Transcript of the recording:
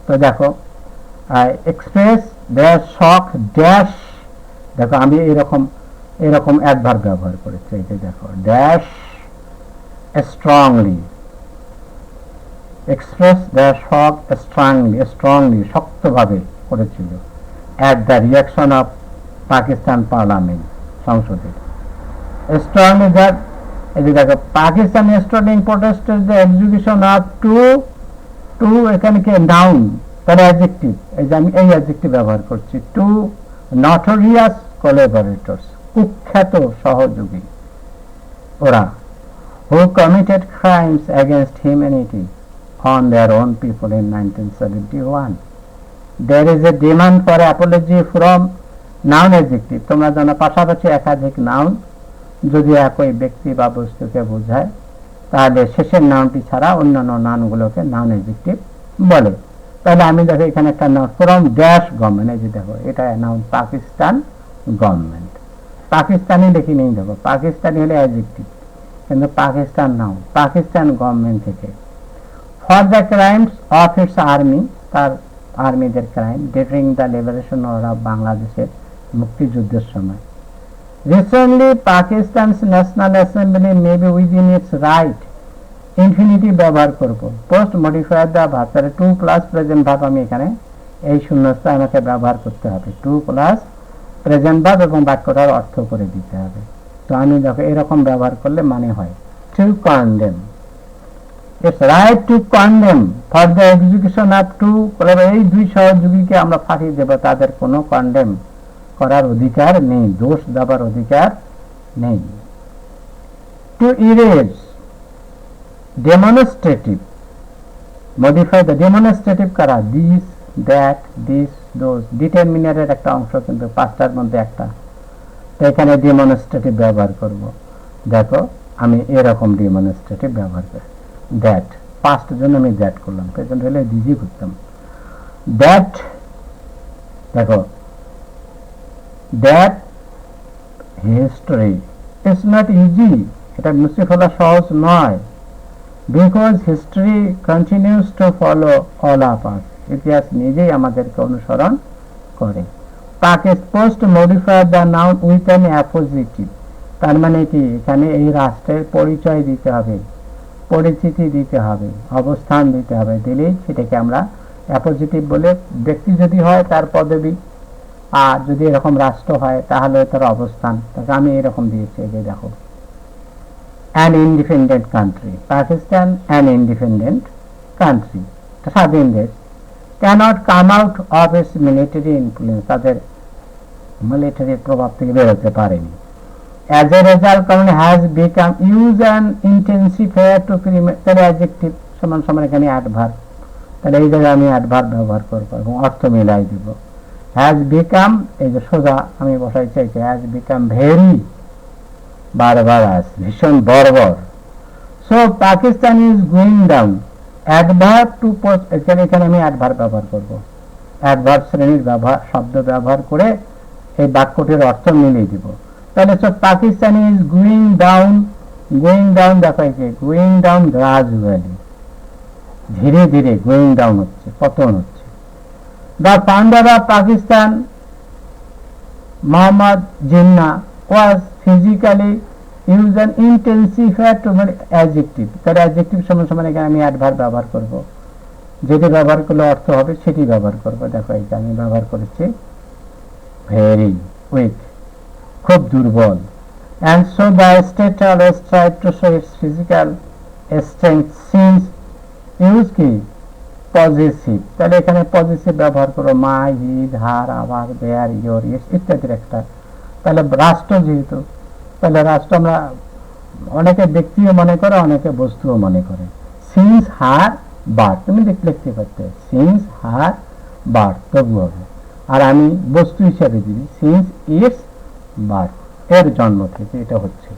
তো দেখো express their shock dash, দেখো আমি এরকম অ্যাডভার্ব ব্যবহার করেছি, এই যে দেখো dash strongly, express their shock strongly শক্তভাবে করেছিল at the reaction of Pakistan parliament, সংসদে স্ট্রংলি দ্যাট, এই যে দেখো Pakistan strongly protested the execution of two এখানে কি নাউন, তার অ্যাডজেক্টিভ, এই যে আমি এই অ্যাডজেক্টিভ ব্যবহার করছি, টু নটোরিয়াস কোলাবোরেটরস, কুখ্যাত সহযোগী ওরা, who committed crimes against humanity on their own people in 1971. There is a demand for apology from noun adjective, তোমরা জানো পাশাপাশি একাধিক নাউন যদি একই ব্যক্তি বা বস্তুকে বোঝায় তাহলে শেষের নাউনটি ছাড়া অন্যান্য নাউনগুলোকে নাউন অ্যাডজেক্টিভ বলে। তাহলে আমি দেখো এখানে একটা নাউন ফ্রম ড্যাশ গভর্নমেন্ট, এই যে দেখো এটা নাউন পাকিস্তান গভর্নমেন্ট, পাকিস্তানি লিখি নেই, দেখো পাকিস্তানি হলে অ্যাডজেক্টিভ কিন্তু পাকিস্তান নাউন, পাকিস্তান গভর্নমেন্ট থেকে, for the crimes of its army, তার আর্মিদের crime during the liberation of বাংলাদেশের মুক্তিযুদ্ধের সময়। Recently Pakistan's national assembly may be within its right, infinitive ব্যবহার করব, পোস্ট মডিফায়ার দ্য ভার্ব, তাহলে টু প্লাস প্রেজেন্ট ভার্ব, আমি এখানে এই শূন্যস্থান আমাকে ব্যবহার করতে হবে, টু প্লাস প্রেজেন্ট ভার্ব এবং বাক্যটার অর্থ করে দিতে হবে। তো আমি দেখো এরকম ব্যবহার করলে মানে হয় to condemn, it's right to condemn for the execution of two, এই দুই সহযোগীকে আমরা ফাঁসি দেব, তাদের কোনো কন্ডেম করার অধিকার নেই, দোষ দেবার অধিকার নেই। To erase demonstrative, modify the demonstrative কারা, দিস দ্যাট দিস দোজ, ডিটারমিনারের একটা অংশ কিন্তু পাঁচটার মধ্যে একটা, তো এখানে ডেমনস্ট্রেটিভ ব্যবহার করব, দেখো আমি এরকম ডেমনস্ট্রেটিভ ব্যবহার করি, দ্যাট পাস্ট জন্য আমি দ্যাট করলাম, প্রেজেন্ট হলে দিজি করতাম, দ্যাট দেখো that history is not easy, এটা মুছে ফেলা সহজ নয়, because history continues to follow all of us, ইতিহাস নিজেই আমাদেরকে অনুসরণ করে। Post modify the noun with an appositive, তার মানে কি এখানে এই রাষ্ট্রের পরিচয় দিতে হবে, পরিচিতি দিতে হবে, অবস্থান দিতে হবে, দিলেই সেটাকে আমরা অ্যাপোজিটিভ বলে, ব্যক্তি যদি হয় তার পদবী, আর যদি এরকম রাষ্ট্র হয় তাহলে তার অবস্থান, তাকে আমি এরকম দিয়েছি, এই যে দেখো an independent country, Pakistan an independent country, স্বাধীন দেশ, cannot come out of its military influence, তাদের মিলিটারির প্রভাব থেকে বেরোতে পারেনি। As a result, has become used and intensified to criminal, তাহলে অ্যাডজেক্টিভ সমান সমান এখানে অ্যাডভার্ব, তাহলে এই জায়গায় আমি অ্যাডভার্ব ব্যবহার করবো এবং অর্থ মিলাই দিব। has become, এই যে সোজা আমি বসাই চাইছি, has become very barbarous, ভীষণ বর্বর। So Pakistan is going down, adverb to post, এখানে আমি অ্যাডভার্ব ব্যবহার করব, অ্যাডভার্ব শ্রেণীর শব্দ ব্যবহার করে এই বাক্যটির অর্থ মিলিয়ে দিব। তাহলে Pakistan is going down, going down দেখাইছে, গোয়িং ডাউন গ্রাজুয়ালি, ধীরে ধীরে গোয়িং ডাউন হচ্ছে, পতন হচ্ছে। The founder of Pakistan Mohammad Jinnah was physically use an intensifier to adjective, তাহলে অ্যাডজেক্টিভ সমান সমান এখানে আমি অ্যাডভার্ব ব্যবহার করব, যেটি ব্যবহার করলে অর্থ হবে সেটি ব্যবহার করব। দেখো এই যে আমি ব্যবহার করেছি ভেরি উইক, খুব দুর্বল, and so the state always tried to show its physical strength since use কি পজিটিভ, তাহলে এখানে পজিটিভ ব্যবহার করো, মাই his her hour there your ইত্যাদির একটা, তাহলে রাষ্ট্র যেহেতু, তাহলে রাষ্ট্র আমরা অনেকে ব্যক্তিও মনে করে, অনেকে বস্তুও মনে করে। সিন্স হার বার্থ, তুমি লিখতে পারতে সিন্স হার বার্থ তবু হবে, আর আমি বস্তু হিসাবে দিবি সিন্স ইটস বার্থ, এর জন্ম থেকে এটা হচ্ছে।